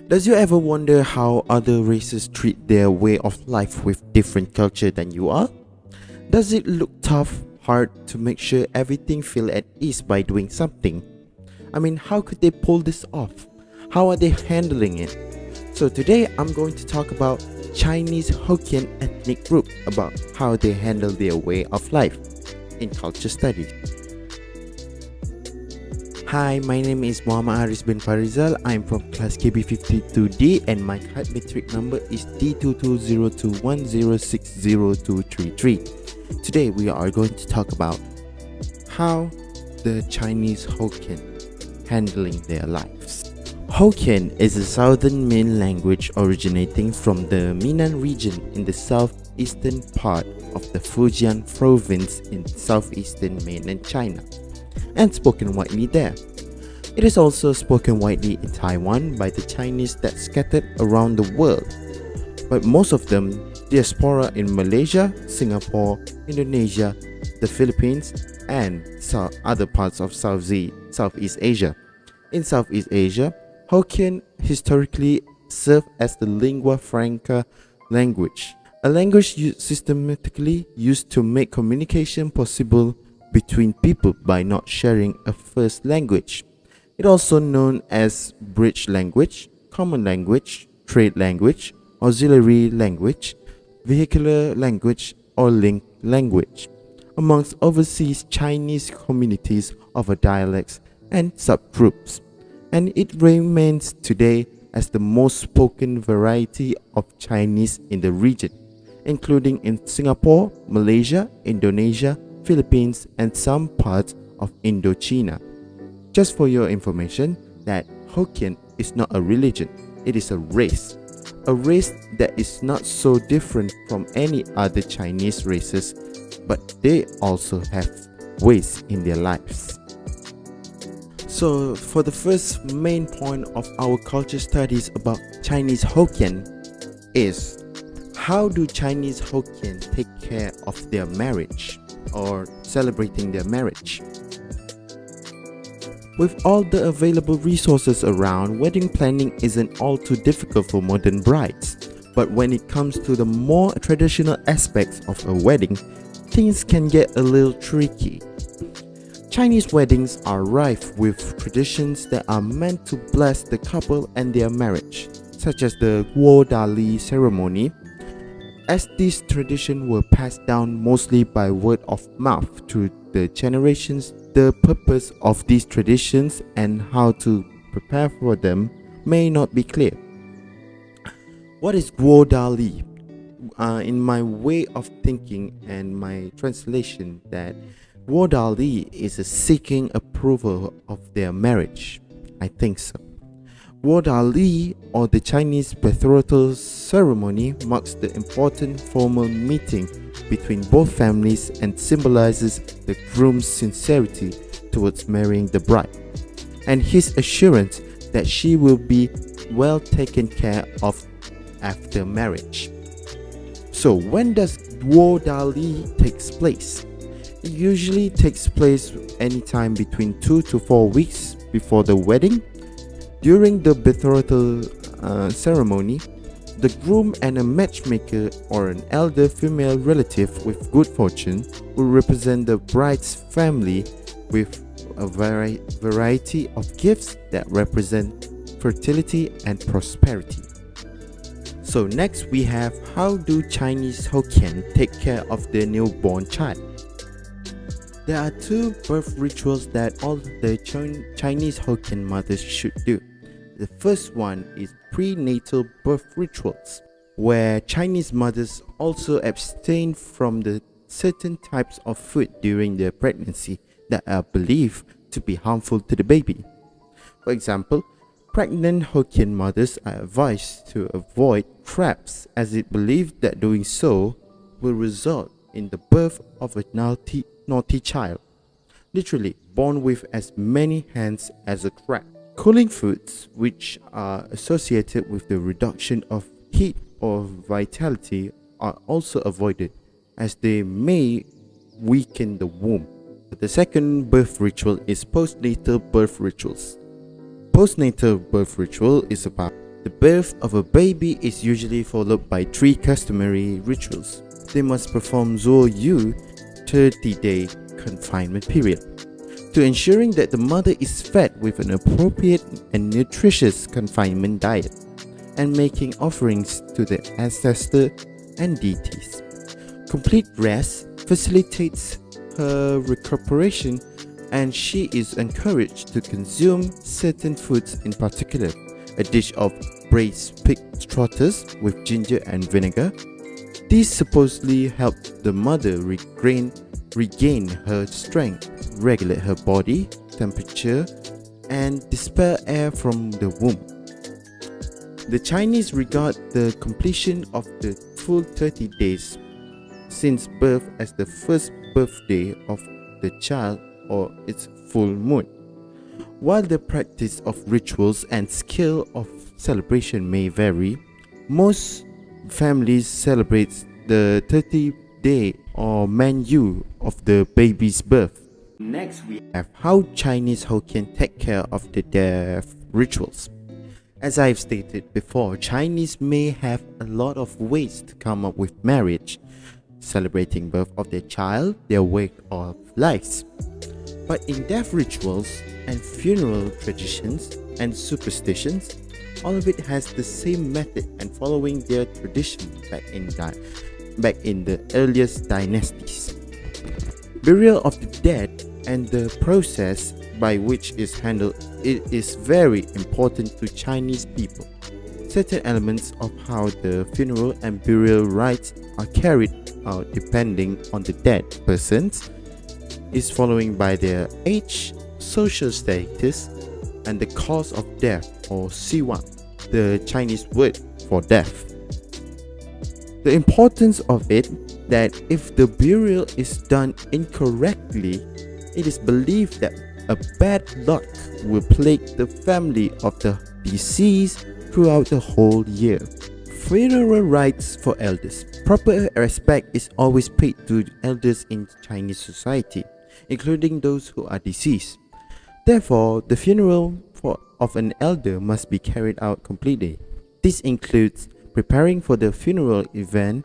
Does you ever wonder how other races treat their way of life with different culture than you are? Does it look tough, hard to make sure everything feel at ease by doing something? I mean, how could they pull this off? How are they handling it? So today I'm going to talk about Chinese Hokkien ethnic group, about how they handle their way of life in culture studies. Hi, my name is Muhammad Haris bin Farizal. I'm from class KB52D and my card metric number is D22021060233. Today we are going to talk about how the Chinese Hokkien handling their lives. Hokkien is a southern Min language originating from the Minnan region in the southeastern part of the Fujian province in southeastern mainland China, and spoken widely there. It is also spoken widely in Taiwan by the Chinese that scattered around the world, but most of them diaspora in Malaysia, Singapore, Indonesia, the Philippines, and other parts of Southeast Asia. In Southeast Asia, Hokkien historically served as the lingua franca language, a language systematically used to make communication possible between people by not sharing a first language. It also known as bridge language, common language, trade language, auxiliary language, vehicular language, or link language, amongst overseas Chinese communities of dialects and subgroups, and it remains today as the most spoken variety of Chinese in the region, including in Singapore, Malaysia, Indonesia, Philippines, and some parts of Indochina. Just for your information, that Hokkien is not a religion, it is a race that is not so different from any other Chinese races, but they also have ways in their lives. So for the first main point of our culture studies about Chinese Hokkien is, how do Chinese Hokkien take care of their marriage or celebrating their marriage? With all the available resources around, wedding planning isn't all too difficult for modern brides. But when it comes to the more traditional aspects of a wedding, things can get a little tricky. Chinese weddings are rife with traditions that are meant to bless the couple and their marriage, such as the Guo Dali ceremony. As these traditions were passed down mostly by word of mouth to the generations, the purpose of these traditions and how to prepare for them may not be clear. What is Guo Dali? In my way of thinking and my translation, that Guo Dali is a seeking approval of their marriage. I think so. Guo Dali, or the Chinese betrothal ceremony, marks the important formal meeting between both families and symbolizes the groom's sincerity towards marrying the bride, and his assurance that she will be well taken care of after marriage. So when does Guo Dali takes place? It usually takes place anytime between 2 to 4 weeks before the wedding. During the betrothal ceremony, the groom and a matchmaker or an elder female relative with good fortune will represent the bride's family with a variety of gifts that represent fertility and prosperity. So next we have, how do Chinese Hokkien take care of their newborn child? There are two birth rituals that all the Chinese Hokkien mothers should do. The first one is prenatal birth rituals, where Chinese mothers also abstain from the certain types of food during their pregnancy that are believed to be harmful to the baby. For example, pregnant Hokkien mothers are advised to avoid crabs, as it believed that doing so will result in the birth of a naughty child, literally born with as many hands as a crab. Cooling foods, which are associated with the reduction of heat or vitality, are also avoided, as they may weaken the womb. The second birth ritual is postnatal birth rituals. Postnatal birth ritual is about The birth of a baby is usually followed by 3 customary rituals. They must perform Zuo Yu 30-day confinement period to ensuring that the mother is fed with an appropriate and nutritious confinement diet and making offerings to the ancestor and deities. Complete rest facilitates her recuperation, and she is encouraged to consume certain foods, in particular a dish of braised pig trotters with ginger and vinegar. These supposedly help the mother regain her strength, regulate her body temperature, and dispel air from the womb. The Chinese regard the completion of the full 30 days since birth as the first birthday of the child or its full moon. While the practice of rituals and scale of celebration may vary, most families celebrate the 30-day or Manyu of the baby's birth. Next, we have how Chinese Hokkien take care of the death rituals. As I've stated before, Chinese may have a lot of ways to come up with marriage, celebrating birth of their child, their way of lives. But in death rituals and funeral traditions and superstitions, all of it has the same method and following their tradition back in the earliest dynasties. Burial of the dead and the process by which is handled, it is very important to Chinese people. Certain elements of how the funeral and burial rites are carried out depending on the dead persons is following by their age, social status, and the cause of death, or siwan, the Chinese word for death. The importance of it that if the burial is done incorrectly, it is believed that a bad luck will plague the family of the deceased throughout the whole year. Funeral rites for elders. Proper respect is always paid to elders in Chinese society, including those who are deceased. Therefore, the funeral of an elder must be carried out completely. This includes preparing for the funeral event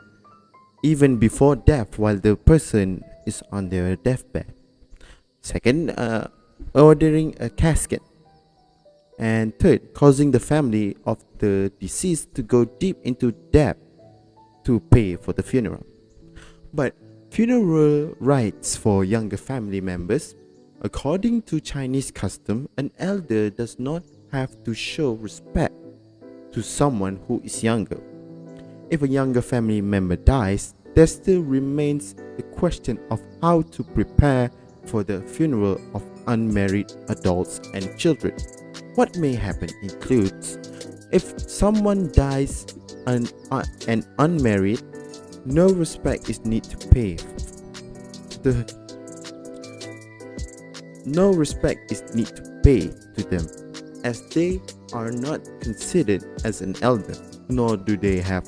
even before death while the person is on their deathbed. Second, ordering a casket. And third, causing the family of the deceased to go deep into debt to pay for the funeral. But funeral rites for younger family members. According to Chinese custom, an elder does not have to show respect to someone who is younger. If a younger family member dies, there still remains the question of how to prepare for the funeral of unmarried adults and children. What may happen includes, if someone dies and unmarried, no respect is needed to pay. No respect is needed to pay to them, as they are not considered as an elder, nor do they have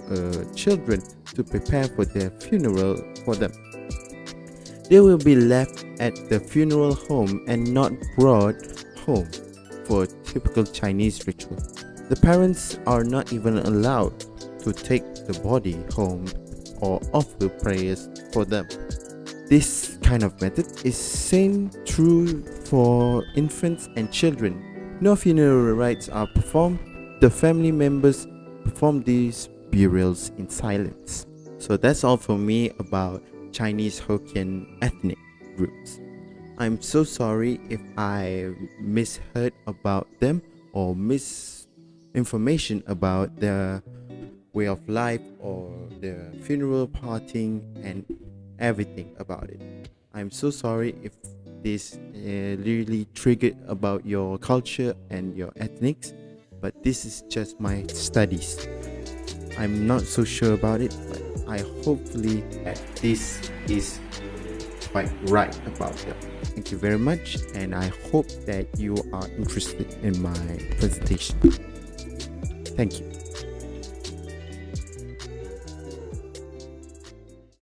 children to prepare for their funeral for them. They will be left at the funeral home and not brought home for a typical Chinese ritual. The parents are not even allowed to take the body home or offer prayers for them. This kind of method is same true for infants and children. No funeral rites are performed. The family members perform these burials in silence. So that's all for me about Chinese Hokkien ethnic groups. I'm so sorry if I misheard about them or misinformation about their way of life or their funeral partying and everything about it. I'm so sorry if this really triggered about your culture and your ethnics, but this is just my studies. I'm not so sure about it, but I hopefully that this is quite right about them. Thank you very much, and I hope that you are interested in my presentation. Thank you.